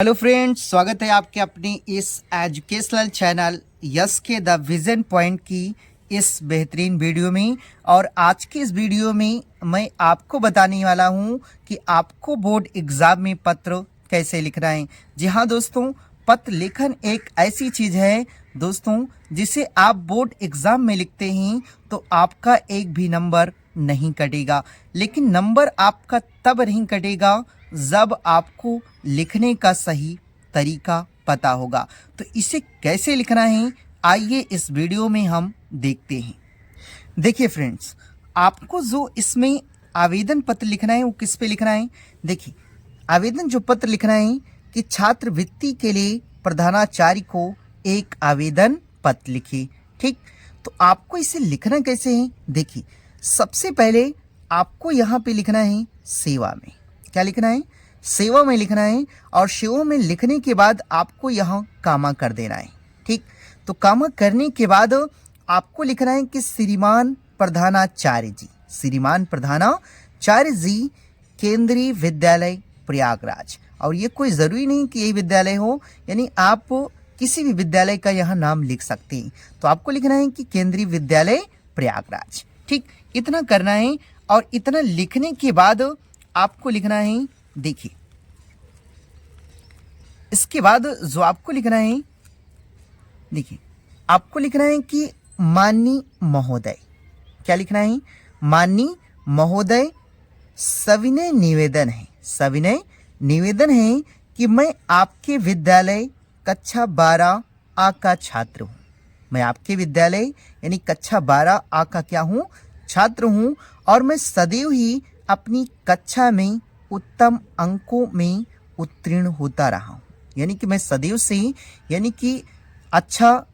Hello friends, स्वागत है आपके अपने इस एजुकेशनल चैनल यस के द विजन पॉइंट की इस बेहतरीन वीडियो में। और आज की इस वीडियो में मैं आपको बताने वाला हूं कि आपको बोर्ड एग्जाम में पत्र कैसे लिखना है। जी हाँ दोस्तों, पत्र लेखन एक ऐसी चीज़ है दोस्तों जिसे आप बोर्ड एग्जाम में लिखते हैं तो आपका एक भी नंबर नहीं कटेगा, लेकिन नंबर आपका तब नहीं कटेगा जब आपको लिखने का सही तरीका पता होगा। तो इसे कैसे लिखना है आइए इस वीडियो में हम देखते हैं। देखिए फ्रेंड्स, आपको जो इसमें आवेदन पत्र लिखना है वो किस पे लिखना है। देखिए, आवेदन जो पत्र लिखना है कि छात्रवृत्ति के लिए प्रधानाचार्य को एक आवेदन पत्र लिखिए। ठीक, तो आपको इसे लिखना कैसे है। देखिए, सबसे पहले आपको यहाँ पे लिखना है सेवा में। क्या लिखना है? सेवा में लिखना है। और सेवा में लिखने के बाद आपको यहाँ कामा कर देना है। ठीक, तो कामा करने के बाद आपको लिखना है कि श्रीमान प्रधानाचार्य जी, श्रीमान प्रधानाचार्य जी, केंद्रीय विद्यालय प्रयागराज। और ये कोई ज़रूरी नहीं कि यही विद्यालय हो, यानी आप किसी भी विद्यालय का यहाँ नाम लिख सकते हैं। तो आपको लिखना है कि केंद्रीय विद्यालय प्रयागराज। ठीक, इतना करना है। और इतना लिखने के बाद आपको लिखना है, देखिए इसके बाद जो आपको लिखना है, देखिए आपको लिखना है कि माननीय महोदय। क्या लिखना है? माननीय महोदय, सविनय निवेदन है, सविनय निवेदन है कि मैं आपके विद्यालय कक्षा 12 आ का छात्र हूँ। मैं आपके विद्यालय यानी कक्षा 12 आ का क्या हूँ? छात्र हूँ। और मैं सदैव ही अपनी कक्षा में उत्तम अंकों में उत्तीर्ण होता रहा हूँ। यानी कि मैं सदैव से यानी कि अच्छा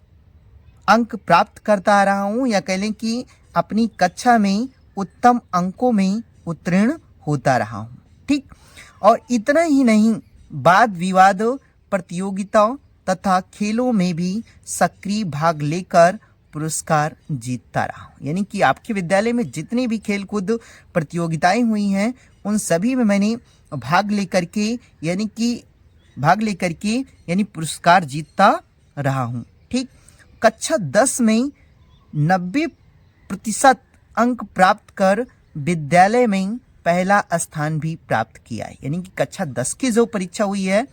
अंक प्राप्त करता आ रहा हूँ, या कह लें कि अपनी कक्षा में उत्तम अंकों में उत्तीर्ण होता रहा हूँ। ठीक, और इतना ही नहीं, वाद विवाद प्रतियोगिता तथा खेलों में भी सक्रिय भाग लेकर पुरस्कार जीतता रहा हूँ। यानी कि आपके विद्यालय में जितनी भी खेलकूद प्रतियोगिताएं हुई हैं उन सभी में मैंने भाग लेकर के यानी पुरस्कार जीतता रहा हूँ। ठीक, कक्षा 10 में 90% अंक प्राप्त कर विद्यालय में पहला स्थान भी प्राप्त किया है। यानी कि कक्षा 10 की जो परीक्षा हुई है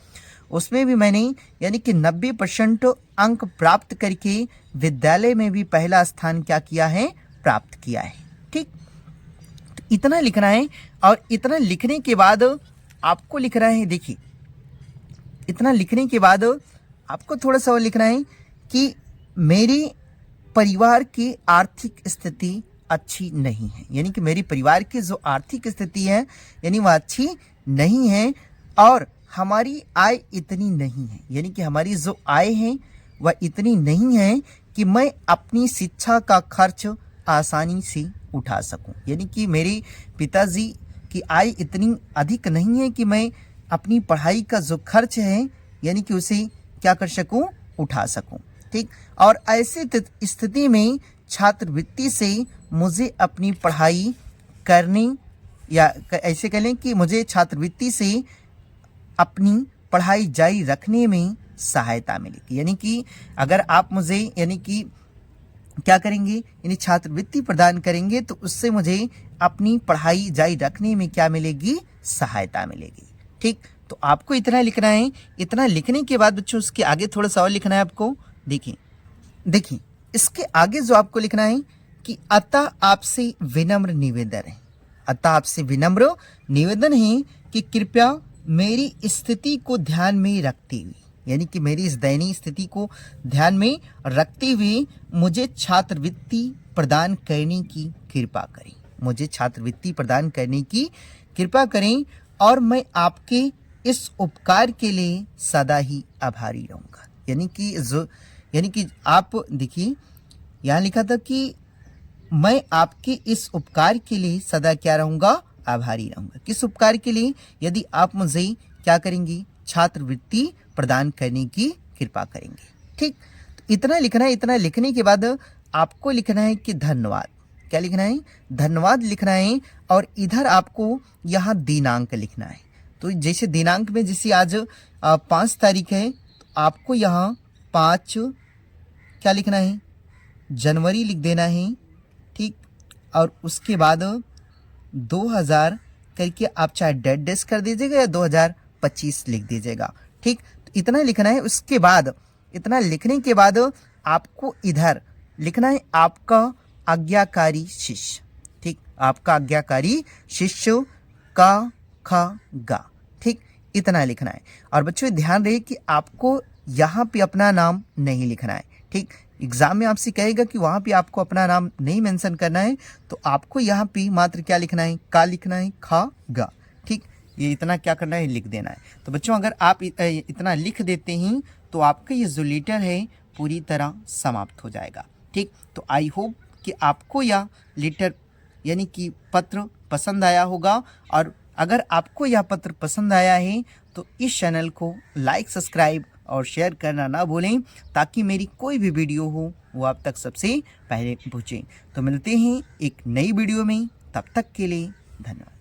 उसमें भी मैंने यानी कि 90% अंक प्राप्त करके विद्यालय में भी पहला स्थान क्या किया है? प्राप्त किया है। ठीक, तो इतना लिखना है। और इतना लिखने के बाद आपको लिखना है, देखिए इतना लिखने के बाद आपको थोड़ा सा और लिखना है कि मेरे परिवार की आर्थिक स्थिति अच्छी नहीं है। यानी कि मेरी परिवार की जो आर्थिक स्थिति है यानी वह अच्छी नहीं है, और हमारी आय इतनी नहीं है। यानी कि हमारी जो आय है वह इतनी नहीं है कि मैं अपनी शिक्षा का खर्च आसानी से उठा सकूं। यानी कि मेरे पिताजी की आय इतनी अधिक नहीं है कि मैं अपनी पढ़ाई का जो खर्च है यानी कि उसे क्या कर सकूं? उठा सकूं। ठीक, और ऐसे स्थिति में छात्रवृत्ति से मुझे अपनी पढ़ाई करने, या ऐसे कह लें कि मुझे छात्रवृत्ति से अपनी पढ़ाई जारी रखने में सहायता मिलेगी। यानी कि अगर आप मुझे यानी कि क्या करेंगे, यानी छात्रवृत्ति प्रदान करेंगे तो उससे मुझे अपनी पढ़ाई जारी रखने में क्या मिलेगी? सहायता मिलेगी। ठीक, तो आपको इतना लिखना है। इतना लिखने के बाद बच्चों उसके आगे थोड़ा सा और लिखना है आपको। देखिए इसके आगे जो आपको लिखना है कि अतः आपसे विनम्र निवेदन है, अतः आपसे विनम्र निवेदन है कि कृपया मेरी स्थिति को ध्यान में रखते हुए, यानी कि मेरी इस दयनीय स्थिति को ध्यान में रखते हुए मुझे छात्रवृत्ति प्रदान करने की कृपा करें, मुझे छात्रवृत्ति प्रदान करने की कृपा करें। और मैं आपके इस उपकार के लिए सदा ही आभारी रहूँगा। यानी कि आप देखिए यहाँ लिखा था कि मैं आपके इस उपकार के लिए सदा क्या रहूँगा? आभारी रहूँगा। किस उपकार के लिए? यदि आप मुझे क्या करेंगे? छात्रवृत्ति प्रदान करने की कृपा करेंगे। ठीक, तो इतना लिखना है। इतना लिखने के बाद आपको लिखना है कि धन्यवाद। क्या लिखना है? धन्यवाद लिखना है। और इधर आपको यहाँ दिनांक लिखना है। तो जैसे दिनांक में जैसे आज 5 तारीख है, तो आपको यहाँ 5 क्या लिखना है, जनवरी लिख देना है, ठीक। और उसके बाद 2000 करके आप चाहे डेट डेस कर दीजिएगा या 2025 लिख दीजिएगा, ठीक। तो इतना लिखना है। उसके बाद इतना लिखने के बाद आपको इधर लिखना है आपका आज्ञाकारी शिष्य, ठीक। आपका आज्ञाकारी शिष्य का ख गा, ठीक, इतना लिखना है। और बच्चों ध्यान रहे कि आपको यहाँ पे अपना नाम नहीं लिखना है, ठीक। एग्जाम में आपसे कहेगा कि वहाँ पे आपको अपना नाम नहीं मेंशन करना है, तो आपको यहाँ पे मात्र क्या लिखना है, का लिखना है, खा गा, ठीक। ये इतना क्या करना है, लिख देना है। तो बच्चों अगर आप इतना लिख देते हैं तो आपका ये जो लेटर है पूरी तरह समाप्त हो जाएगा, ठीक। तो आई होप कि आपको यह लेटर यानी कि पत्र पसंद आया होगा। और अगर आपको यह पत्र पसंद आया है तो इस चैनल को लाइक, सब्सक्राइब और शेयर करना ना भूलें, ताकि मेरी कोई भी वीडियो हो वो आप तक सबसे पहले पहुँचे। तो मिलते हैं एक नई वीडियो में, तब तक के लिए धन्यवाद।